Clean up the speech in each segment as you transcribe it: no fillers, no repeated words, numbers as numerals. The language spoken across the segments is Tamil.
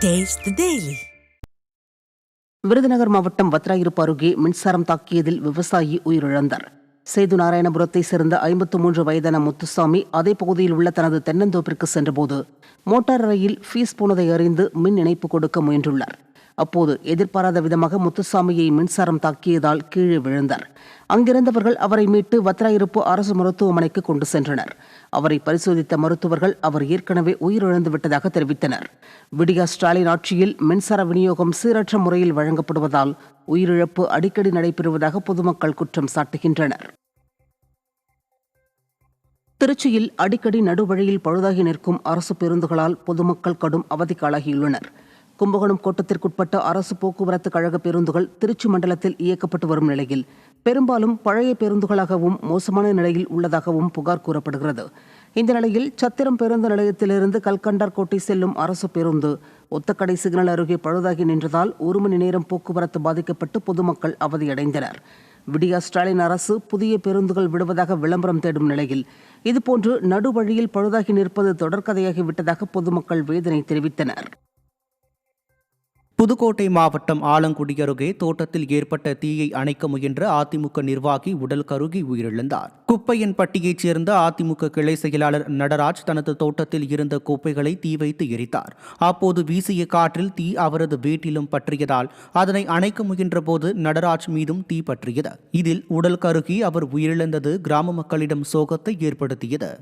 Taste the Daily. விருதுநகர் மாவட்டம் வத்ராயிருப்பு அருகே மின்சாரம் தாக்கியதில் விவசாயி உயிரிழந்தார். சேது நாராயணபுரத்தை சேர்ந்த 53 வயதான முத்துசாமி அதே பகுதியில் உள்ள தனது தென்னந்தோப்பிற்கு சென்றபோது மோட்டார் ரயில் ஃபீஸ் போனதை அறிந்து மின் இணைப்பு கொடுக்க முயன்றுள்ளார். அப்போது எதிர்பாராத விதமாக முத்துசாமியை மின்சாரம் தாக்கியதால் கீழே விழுந்தார். அங்கிருந்தவர்கள் அவரை மீட்டு வத்ராயிருப்பு அரசு மருத்துவமனைக்கு கொண்டு சென்றனர். அவரை பரிசோதித்த மருத்துவர்கள் அவர் ஏற்கனவே உயிரிழந்து விட்டதாக தெரிவித்தனர். விடியா ஸ்டாலின் ஆட்சியில் மின்சார விநியோகம் சீரற்ற முறையில் வழங்கப்படுவதால் உயிரிழப்பு அடிக்கடி நடைபெறுவதாக பொதுமக்கள் குற்றம் சாட்டுகின்றனர். திருச்சியில் அடிக்கடி நடுவழியில் பழுதாகி நிற்கும் அரசு பேருந்துகளால் பொதுமக்கள் கடும் அவதிக்காளாகியுள்ளனர். கும்பகோணம் கோட்டத்திற்குட்பட்ட அரசு போக்குவரத்து கழக பேருந்துகள் திருச்சி மண்டலத்தில் இயக்கப்பட்டு வரும் நிலையில் பெரும்பாலும் பழைய பேருந்துகளாகவும் மோசமான நிலையில் உள்ளதாகவும் புகார் கூறப்படுகிறது. இந்த நிலையில் சத்திரம் பேருந்து நிலையத்திலிருந்து கல்கண்டார்கோட்டை செல்லும் அரசு பேருந்து ஒத்தக்கடை சிக்னல் அருகே பழுதாகி நின்றதால் 1 மணி நேரம் போக்குவரத்து பாதிக்கப்பட்டு பொதுமக்கள் அவதியடைந்தனர். விடியா ஸ்டாலின் அரசு புதிய பேருந்துகள் விடுவதாக விளம்பரம் தேடும் நிலையில் இதுபோன்று நடுவழியில் பழுதாகி நிற்பது தொடர்கதையாகிவிட்டதாக பொதுமக்கள் வேதனை தெரிவித்தனர். புதுக்கோட்டை மாவட்டம் ஆலங்குடி அருகே தோட்டத்தில் ஏற்பட்ட தீயை அணைக்க முயன்ற அதிமுக நிர்வாகி உடல் கருகி உயிரிழந்தார். குப்பையன்பட்டியைச் சேர்ந்த அதிமுக கிளை செயலாளர் நடராஜ் தனது தோட்டத்தில் இருந்த குப்பைகளை தீ வைத்து எரித்தார். அப்போது வீசிய காற்றில் தீ அவரது வீட்டிலும் பற்றியதால் அதனை அணைக்க முயன்ற போது நடராஜ் மீதும் தீ பற்றியது. இதில் உடல் கருகி அவர் உயிரிழந்தது கிராம மக்களிடம் சோகத்தை ஏற்படுத்தியது.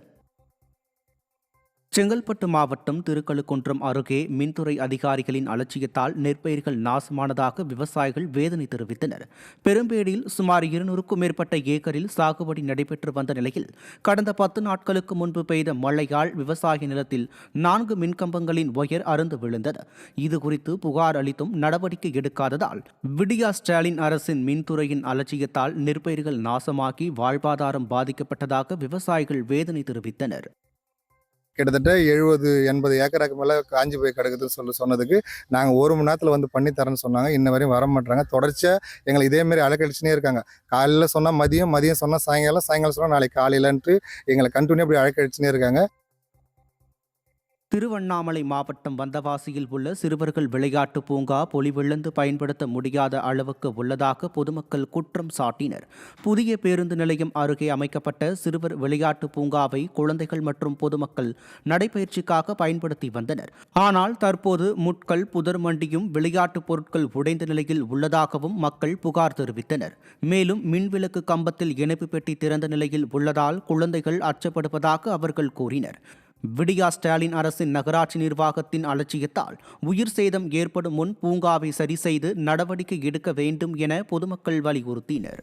செங்கல்பட்டு மாவட்டம் திருக்கழுக்குன்றம் அருகே மின்துறை அதிகாரிகளின் அலட்சியத்தால் நெற்பயிர்கள் நாசமானதாக விவசாயிகள் வேதனை தெரிவித்தனர். பெரும்பேடியில் சுமார் 200க்கும் மேற்பட்ட ஏக்கரில் சாகுபடி நடைபெற்று வந்த நிலையில் கடந்த 10 நாட்களுக்கு முன்பு பெய்த மழையால் விவசாய நிலத்தில் 4 மின்கம்பங்களின் ஒயர் அறுந்து விழுந்தது. இதுகுறித்து புகார் அளித்தும் நடவடிக்கை எடுக்காததால் விடியா ஸ்டாலின் அரசின் மின்துறையின் அலட்சியத்தால் நெற்பயிர்கள் நாசமாகி வாழ்வாதாரம் பாதிக்கப்பட்டதாக விவசாயிகள் வேதனை தெரிவித்தனர். கிட்டத்தட்ட 70-80 ஏக்கருக்கு மேலே காஞ்சி போய் கிடக்குதுன்னு சொன்னதுக்கு நாங்கள் 1 மணி நேரத்தில் வந்து பண்ணி தரேன்னு சொன்னாங்க. இன்ன வரையும் வர மாட்டாங்க. தொடர்ச்சியாக எங்களை இதேமாரி அழைக்கடிச்சுனே இருக்காங்க. காலையில் சொன்னால் மதியம், மதியம் சொன்னால் சாயங்காலம், சாயங்காலம் சொன்னால் நாளைக்கு காலையிலன்ட்டு எங்களை கண்டினியூ அப்படி அழைக்கடிச்சுனே இருக்காங்க. திருவண்ணாமலை மாவட்டம் வந்தவாசியில் உள்ள சிறுவர்கள் விளையாட்டு பூங்கா பொலிவிழந்து பயன்படுத்த முடியாத அளவுக்கு உள்ளதாக பொதுமக்கள் குற்றம் சாட்டினர். புதிய பேருந்து நிலையம் அருகே அமைக்கப்பட்ட சிறுவர் விளையாட்டு பூங்காவை குழந்தைகள் மற்றும் பொதுமக்கள் நடைபயிற்சிக்காக பயன்படுத்தி வந்தனர். ஆனால் தற்போது முட்கள் புதர் மண்டியும் விளையாட்டுப் பொருட்கள் உடைந்த நிலையில் உள்ளதாகவும் மக்கள் புகார் தெரிவித்தனர். மேலும் மின்விளக்கு கம்பத்தில் இணைப்பு பெட்டி திறந்த நிலையில் உள்ளதால் குழந்தைகள் அச்சப்படுவதாக அவர்கள் கூறினர். விடியா ஸ்டாலின் அரசின் நகராட்சி நிர்வாகத்தின் அலட்சியத்தால் உயிர் சேதம் ஏற்படும் முன் பூங்காவை சரி செய்து நடவடிக்கை எடுக்க வேண்டும் என பொதுமக்கள் வலியுறுத்தினர்.